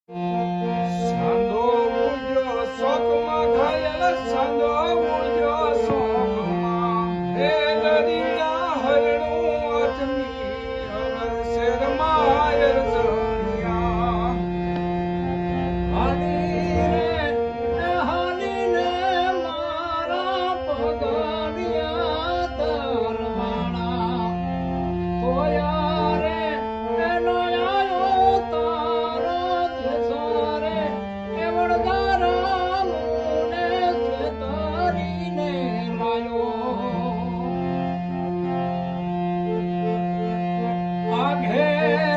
સાંધો ઉડ્યો શોકમાં ઘાયલ સાંધો ઉડ્યો શોકમાં હે દરિયા હરણું આથમી અવર શેરમાં આયર જણિયા હાલી રે હાલીને મારા પગડિયા તરવાણા તોયા રે એનો આયો તારો દેસારે એ વડગારા મુને છેતરીને લાયો આ ઘેર